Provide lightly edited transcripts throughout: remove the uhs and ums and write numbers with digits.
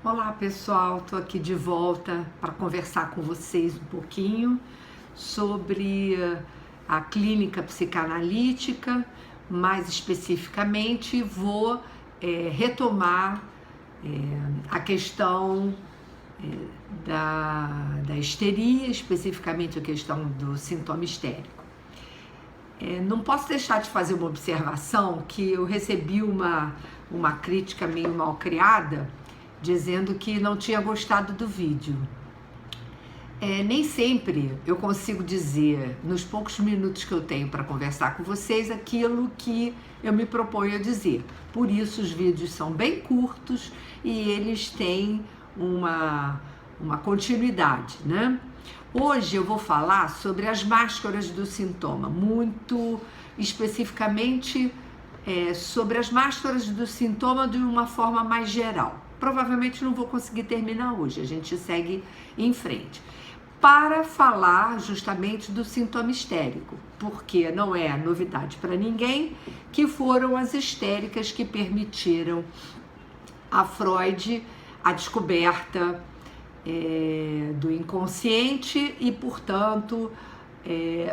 Olá pessoal, estou aqui de volta para conversar com vocês um pouquinho sobre a clínica psicanalítica. Mais especificamente vou retomar a questão da histeria, especificamente a questão do sintoma histérico. Não posso deixar de fazer uma observação que eu recebi uma crítica meio mal criada, dizendo que não tinha gostado do vídeo. Nem sempre eu consigo dizer, nos poucos minutos que eu tenho para conversar com vocês, aquilo que eu me proponho a dizer. Por isso os vídeos são bem curtos e eles têm uma continuidade, né? Hoje eu vou falar sobre as máscaras do sintoma, muito especificamente sobre as máscaras do sintoma de uma forma mais geral. Provavelmente não vou conseguir terminar hoje, a gente segue em frente. Para falar justamente do sintoma histérico, porque não é novidade para ninguém que foram as histéricas que permitiram a Freud a descoberta do inconsciente e, portanto,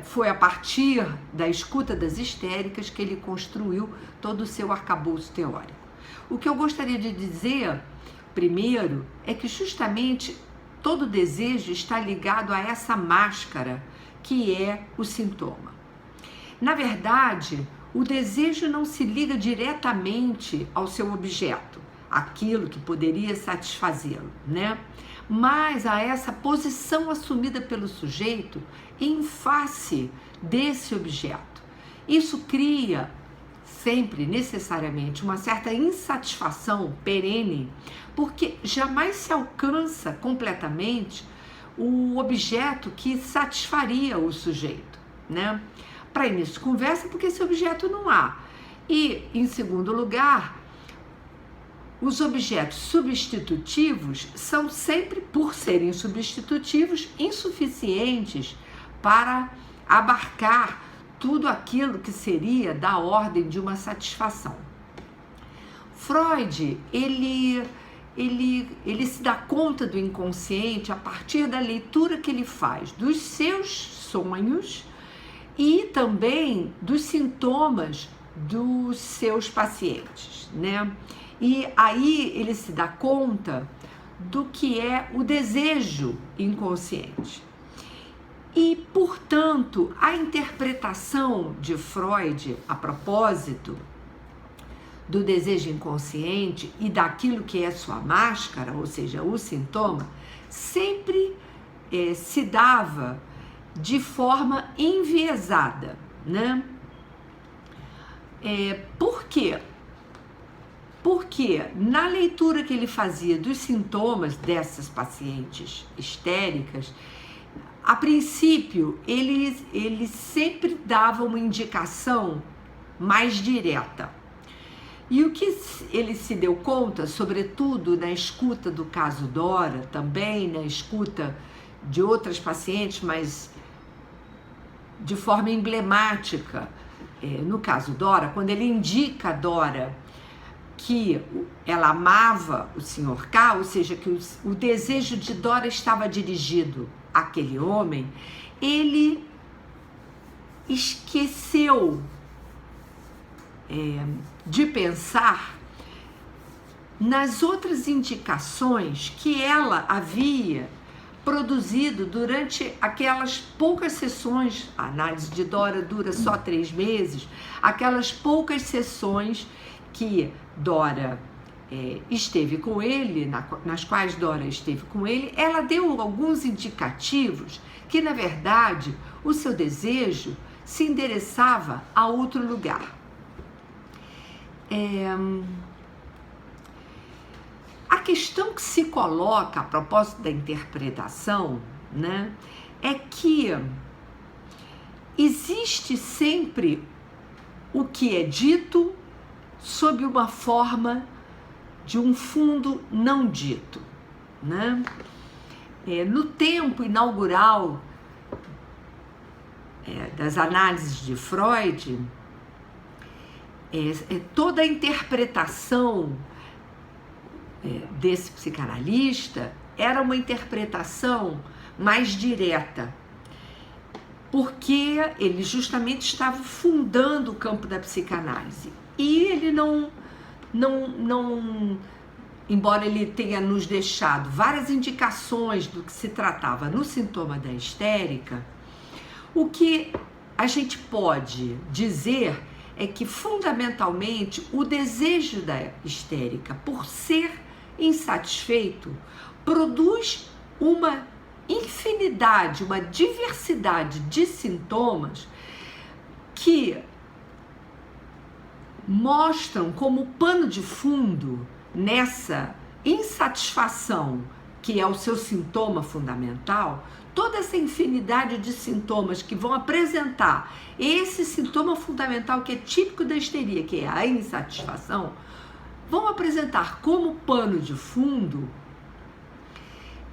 foi a partir da escuta das histéricas que ele construiu todo o seu arcabouço teórico. O que eu gostaria de dizer, primeiro, é que justamente todo desejo está ligado a essa máscara que é o sintoma. Na verdade, o desejo não se liga diretamente ao seu objeto, aquilo que poderia satisfazê-lo, né? Mas a essa posição assumida pelo sujeito em face desse objeto. Isso cria sempre, necessariamente, uma certa insatisfação perene, porque jamais se alcança completamente o objeto que satisfaria o sujeito, né? Para início de conversa, porque esse objeto não há. E, em segundo lugar, os objetos substitutivos são sempre, por serem substitutivos, insuficientes para abarcar tudo aquilo que seria da ordem de uma satisfação. Freud, ele se dá conta do inconsciente a partir da leitura que ele faz dos seus sonhos e também dos sintomas dos seus pacientes, né? E aí ele se dá conta do que é o desejo inconsciente. E, portanto, a interpretação de Freud a propósito do desejo inconsciente e daquilo que é sua máscara, ou seja, o sintoma, sempre se dava de forma enviesada, né? Por quê? Porque na leitura que ele fazia dos sintomas dessas pacientes histéricas, a princípio, ele sempre dava uma indicação mais direta. E o que ele se deu conta, sobretudo na escuta do caso Dora, também na escuta de outras pacientes, mas de forma emblemática, no caso Dora, quando ele indica a Dora que ela amava o Sr. K, ou seja, que o desejo de Dora estava dirigido àquele homem, ele esqueceu de pensar nas outras indicações que ela havia produzido durante aquelas poucas sessões. A análise de Dora dura só 3 meses, aquelas poucas sessões que Dora esteve com ele, nas quais Dora esteve com ele, ela deu alguns indicativos que, na verdade, o seu desejo se endereçava a outro lugar. A questão que se coloca a propósito da interpretação, né, é que existe sempre o que é dito sob uma forma de um fundo não dito, né? No tempo inaugural das análises de Freud, toda a interpretação desse psicanalista era uma interpretação mais direta, porque ele justamente estava fundando o campo da psicanálise. E ele não, embora ele tenha nos deixado várias indicações do que se tratava no sintoma da histérica, o que a gente pode dizer é que, fundamentalmente, o desejo da histérica, por ser insatisfeito, produz uma infinidade, uma diversidade de sintomas que mostram como pano de fundo nessa insatisfação, que é o seu sintoma fundamental, toda essa infinidade de sintomas que vão apresentar esse sintoma fundamental que é típico da histeria, que é a insatisfação, vão apresentar como pano de fundo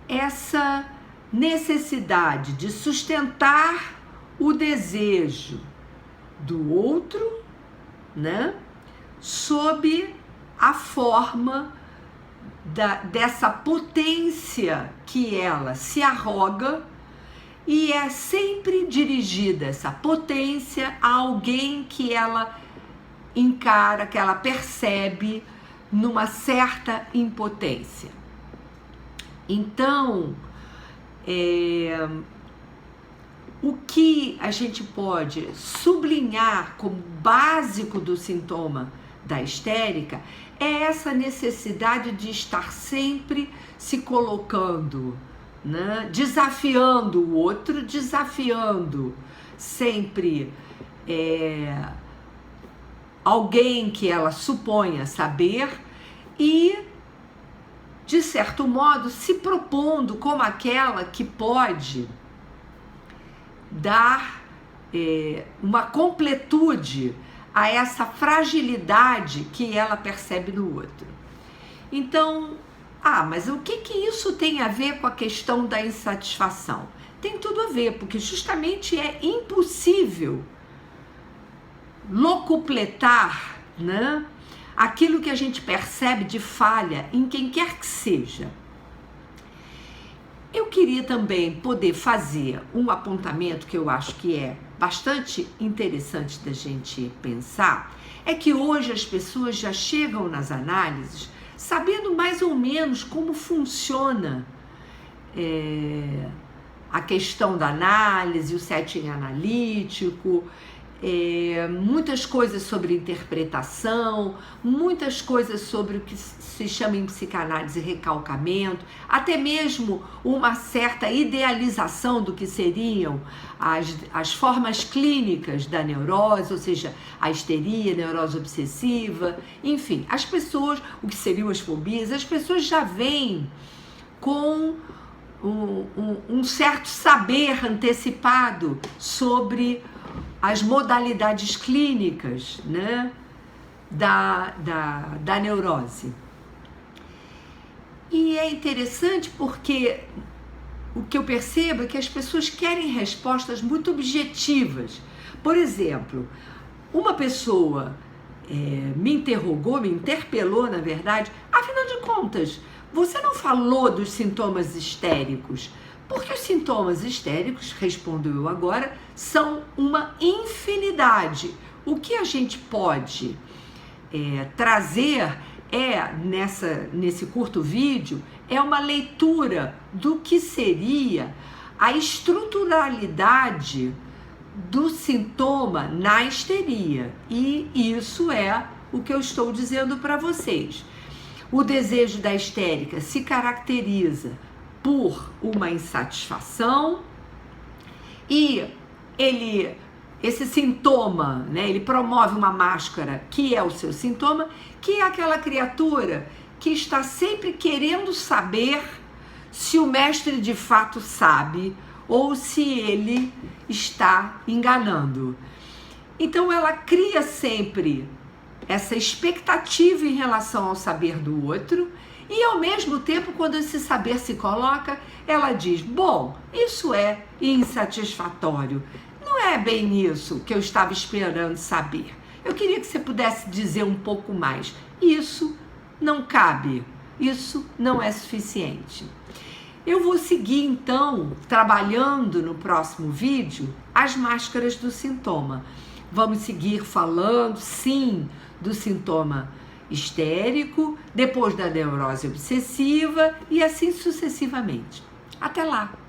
essa necessidade de sustentar o desejo do outro, né, sob a forma dessa potência que ela se arroga, e é sempre dirigida essa potência a alguém que ela encara, que ela percebe numa certa impotência. Então, o que a gente pode sublinhar como básico do sintoma da histérica é essa necessidade de estar sempre se colocando, né, desafiando o outro, desafiando sempre alguém que ela suponha saber e, de certo modo, se propondo como aquela que pode dar uma completude a essa fragilidade que ela percebe no outro. Então, mas o que isso tem a ver com a questão da insatisfação? Tem tudo a ver, porque justamente é impossível locupletar, né, aquilo que a gente percebe de falha em quem quer que seja. Eu queria também poder fazer um apontamento que eu acho que é bastante interessante da gente pensar, é que hoje as pessoas já chegam nas análises sabendo mais ou menos como funciona a questão da análise, o setting analítico, muitas coisas sobre interpretação, muitas coisas sobre o que se chama em psicanálise recalcamento, até mesmo uma certa idealização do que seriam as formas clínicas da neurose, ou seja, a histeria, a neurose obsessiva, enfim, as pessoas, o que seriam as fobias, as pessoas já vêm com um certo saber antecipado sobre as modalidades clínicas, né, da neurose. E é interessante porque o que eu percebo é que as pessoas querem respostas muito objetivas. Por exemplo, uma pessoa me interpelou, na verdade, afinal de contas, você não falou dos sintomas histéricos, porque os sintomas histéricos, respondo eu agora, são uma infinidade. O que a gente pode trazer nesse curto vídeo, é uma leitura do que seria a estruturalidade do sintoma na histeria. E isso é o que eu estou dizendo para vocês. O desejo da histérica se caracteriza por uma insatisfação e esse sintoma, né, ele promove uma máscara que é o seu sintoma, que é aquela criatura que está sempre querendo saber se o mestre de fato sabe ou se ele está enganando. Então ela cria sempre essa expectativa em relação ao saber do outro e, ao mesmo tempo, quando esse saber se coloca, ela diz: bom, isso é insatisfatório, não é bem isso que eu estava esperando saber. Eu queria que você pudesse dizer um pouco mais. Isso não cabe isso não é suficiente. Eu vou seguir então trabalhando no próximo vídeo as máscaras do sintoma. Vamos seguir falando, sim, do sintoma histérico, depois da neurose obsessiva e assim sucessivamente. Até lá!